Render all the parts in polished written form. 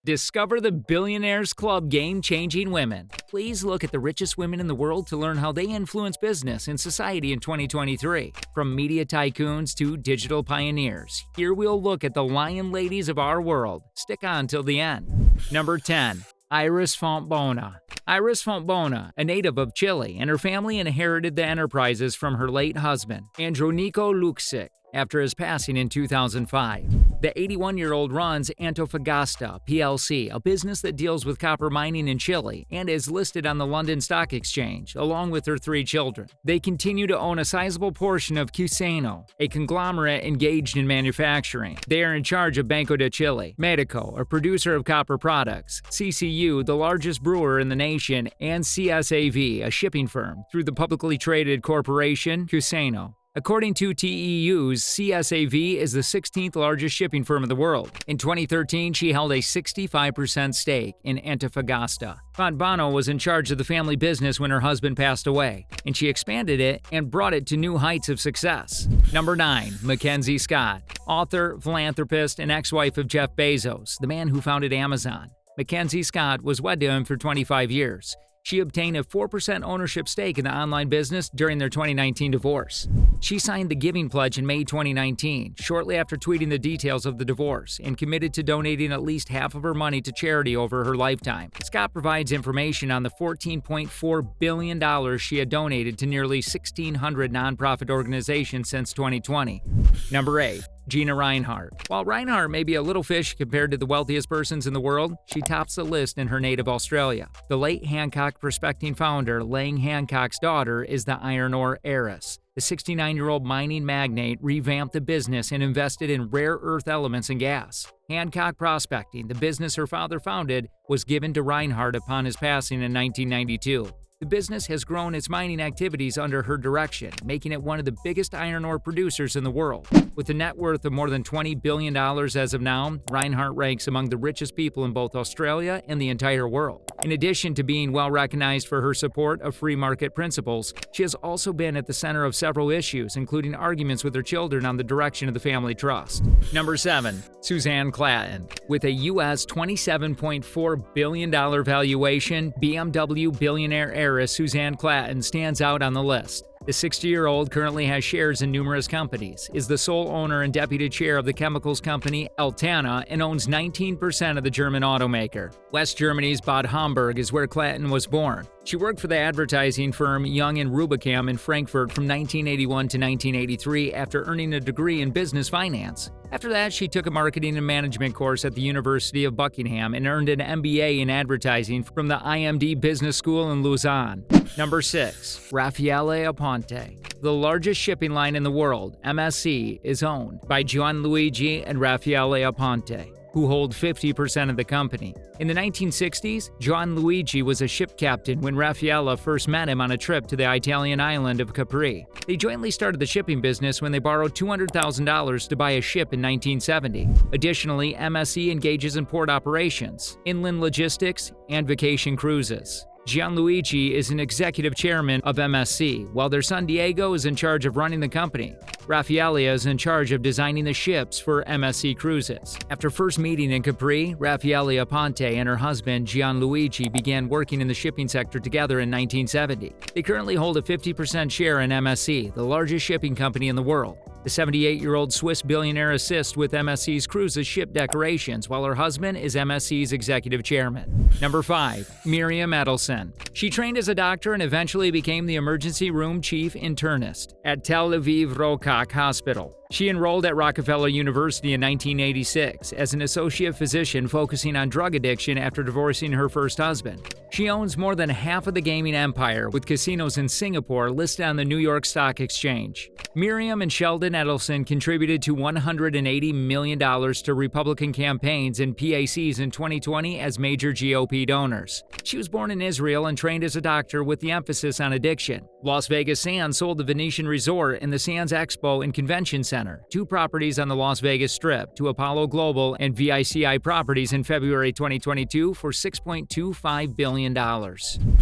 Discover the Billionaires Club game-changing women. Please look at the richest women in the world to learn how they influence business and society in 2023. From media tycoons to digital pioneers, here we'll look at the lion ladies of our world. Stick on till the end. Number 10. Iris Fontbona. Iris Fontbona, a native of Chile, and her family inherited the enterprises from her late husband, Andronico Luksic, after his passing in 2005. The 81-year-old runs Antofagasta PLC, a business that deals with copper mining in Chile and is listed on the London Stock Exchange, along with her 3 children. They continue to own a sizable portion of Cuseno, a conglomerate engaged in manufacturing. They are in charge of Banco de Chile, Medico, a producer of copper products, CCU, the largest brewer in the nation, and CSAV, a shipping firm, through the publicly traded corporation Cuseno. According to TEUs, CSAV is the 16th largest shipping firm in the world. In 2013, she held a 65% stake in Antofagasta. Fontbona was in charge of the family business when her husband passed away, and she expanded it and brought it to new heights of success. Number 9. MacKenzie Scott. Author, philanthropist, and ex-wife of Jeff Bezos, the man who founded Amazon. MacKenzie Scott was wed to him for 25 years. She obtained a 4% ownership stake in the online business during their 2019 divorce. She signed the Giving Pledge in May 2019, shortly after tweeting the details of the divorce, and committed to donating at least half of her money to charity over her lifetime. Scott provides information on the $14.4 billion she had donated to nearly 1,600 nonprofit organizations since 2020. Number 8. Gina Rinehart. While Rinehart may be a little fish compared to the wealthiest persons in the world, she tops the list in her native Australia. The late Hancock Prospecting founder, Lang Hancock's daughter, is the iron ore heiress. The 69-year-old mining magnate revamped the business and invested in rare earth elements and gas. Hancock Prospecting, the business her father founded, was given to Rinehart upon his passing in 1992. The business has grown its mining activities under her direction, making it one of the biggest iron ore producers in the world. With a net worth of more than $20 billion as of now, Rinehart ranks among the richest people in both Australia and the entire world. In addition to being well recognized for her support of free market principles, she has also been at the center of several issues, including arguments with her children on the direction of the family trust. Number 7. Susanne Klatten. With a U.S. $27.4 billion valuation, BMW billionaire heiress Susanne Klatten stands out on the list. The 60-year-old currently has shares in numerous companies, is the sole owner and deputy chair of the chemicals company Altana, and owns 19% of the German automaker. West Germany's Bad Homburg is where Klatten was born. She worked for the advertising firm Young & Rubicam in Frankfurt from 1981 to 1983 after earning a degree in business finance. After that, she took a marketing and management course at the University of Buckingham and earned an MBA in advertising from the IMD Business School in Lausanne. Number 6. Rafaela Aponte. The largest shipping line in the world, MSC, is owned by Gianluigi and Rafaela Aponte, who hold 50% of the company. In the 1960s, Gianluigi was a ship captain when Rafaela first met him on a trip to the Italian island of Capri. They jointly started the shipping business when they borrowed $200,000 to buy a ship in 1970. Additionally, MSC engages in port operations, inland logistics, and vacation cruises. Gianluigi is an executive chairman of MSC, while their son Diego is in charge of running the company. Rafaela is in charge of designing the ships for MSC cruises. After first meeting in Capri, Rafaela Aponte and her husband Gianluigi began working in the shipping sector together in 1970. They currently hold a 50% share in MSC, the largest shipping company in the world. The 78-year-old Swiss billionaire assists with MSC's cruises ship decorations, while her husband is MSC's executive chairman. Number 5. Miriam Adelson. She trained as a doctor and eventually became the emergency room chief internist at Tel Aviv Rokoch Hospital. She enrolled at Rockefeller University in 1986 as an associate physician focusing on drug addiction after divorcing her first husband. She owns more than half of the gaming empire, with casinos in Singapore listed on the New York Stock Exchange. Miriam and Sheldon Adelson contributed to $180 million to Republican campaigns and PACs in 2020 as major GOP donors. She was born in Israel and trained as a doctor with the emphasis on addiction. Las Vegas Sands sold the Venetian Resort and the Sands Expo and Convention Center, 2 properties on the Las Vegas Strip, to Apollo Global and VICI Properties in February 2022 for $6.25 billion.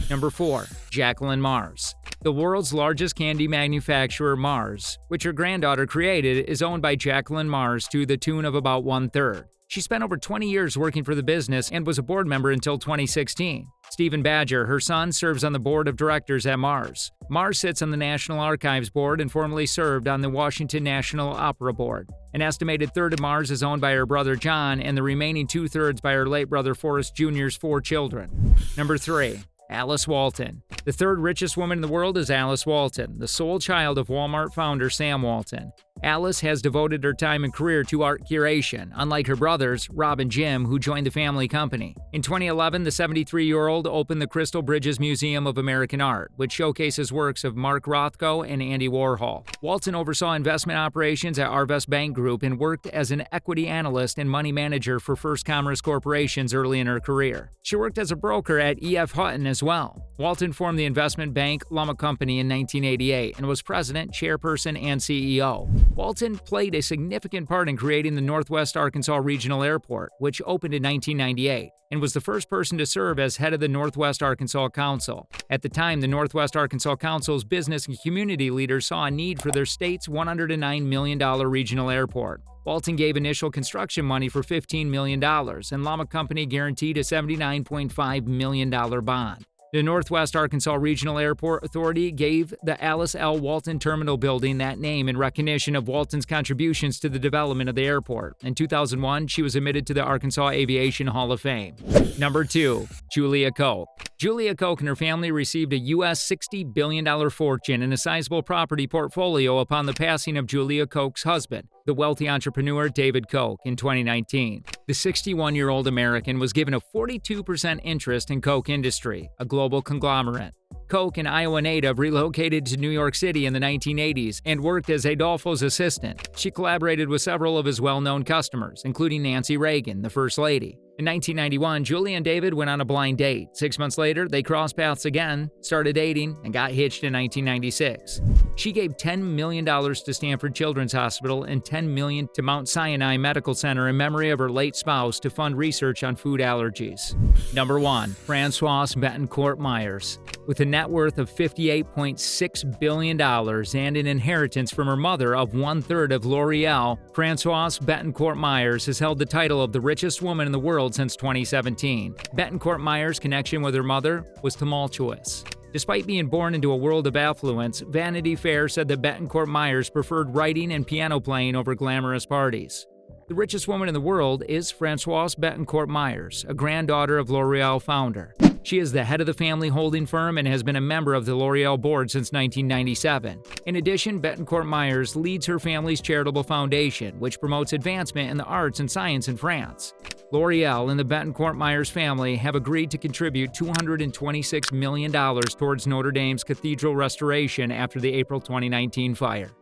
Number 4. Jacqueline Mars. The world's largest candy manufacturer, Mars, which her granddaughter created, is owned by Jacqueline Mars to the tune of about 1/3. She spent over 20 years working for the business and was a board member until 2016. Stephen Badger, her son, serves on the board of directors at Mars. Mars sits on the National Archives Board and formerly served on the Washington National Opera Board. An estimated third of Mars is owned by her brother John, and the remaining two-thirds by her late brother Forrest Jr.'s 4 children. Number 3. Alice Walton. The third richest woman in the world is Alice Walton, the sole child of Walmart founder Sam Walton. Alice has devoted her time and career to art curation, unlike her brothers, Rob and Jim, who joined the family company. In 2011, the 73-year-old opened the Crystal Bridges Museum of American Art, which showcases works of Mark Rothko and Andy Warhol. Walton oversaw investment operations at Arvest Bank Group and worked as an equity analyst and money manager for First Commerce Corporations early in her career. She worked as a broker at E.F. Hutton as well. Walton formed the investment bank Lama Company in 1988 and was president, chairperson, and CEO. Walton played a significant part in creating the Northwest Arkansas Regional Airport, which opened in 1998, and was the first person to serve as head of the Northwest Arkansas Council. At the time, the Northwest Arkansas Council's business and community leaders saw a need for their state's $109 million regional airport. Walton gave initial construction money for $15 million, and Lama Company guaranteed a $79.5 million bond. The Northwest Arkansas Regional Airport Authority gave the Alice L. Walton Terminal Building that name in recognition of Walton's contributions to the development of the airport. In 2001, she was admitted to the Arkansas Aviation Hall of Fame. Number 2. Julia Koch. Julia Koch and her family received a U.S. $60 billion fortune and a sizable property portfolio upon the passing of Julia Koch's husband, the wealthy entrepreneur David Koch, in 2019. The 61-year-old American was given a 42% interest in Koch Industry, a global conglomerate. Koch, an Iowa native, relocated to New York City in the 1980s and worked as Adolfo's assistant. She collaborated with several of his well-known customers, including Nancy Reagan, the First Lady. In 1991, Julia and David went on a blind date. 6 months later, they crossed paths again, started dating, and got hitched in 1996. She gave $10 million to Stanford Children's Hospital and $10 million to Mount Sinai Medical Center in memory of her late spouse to fund research on food allergies. Number 1. Françoise Bettencourt Meyers. With a net worth of $58.6 billion and an inheritance from her mother of 1/3 of L'Oreal, Françoise Bettencourt Meyers has held the title of the richest woman in the world since 2017. Bettencourt Meyers' connection with her mother was tumultuous. Despite being born into a world of affluence, Vanity Fair said that Bettencourt Meyers preferred writing and piano playing over glamorous parties. The richest woman in the world is Françoise Bettencourt Meyers, a granddaughter of L'Oreal founder. She is the head of the family holding firm and has been a member of the L'Oreal board since 1997. In addition, Bettencourt Meyers leads her family's charitable foundation, which promotes advancement in the arts and science in France. L'Oreal and the Bettencourt Meyers family have agreed to contribute $226 million towards Notre Dame's cathedral restoration after the April 2019 fire.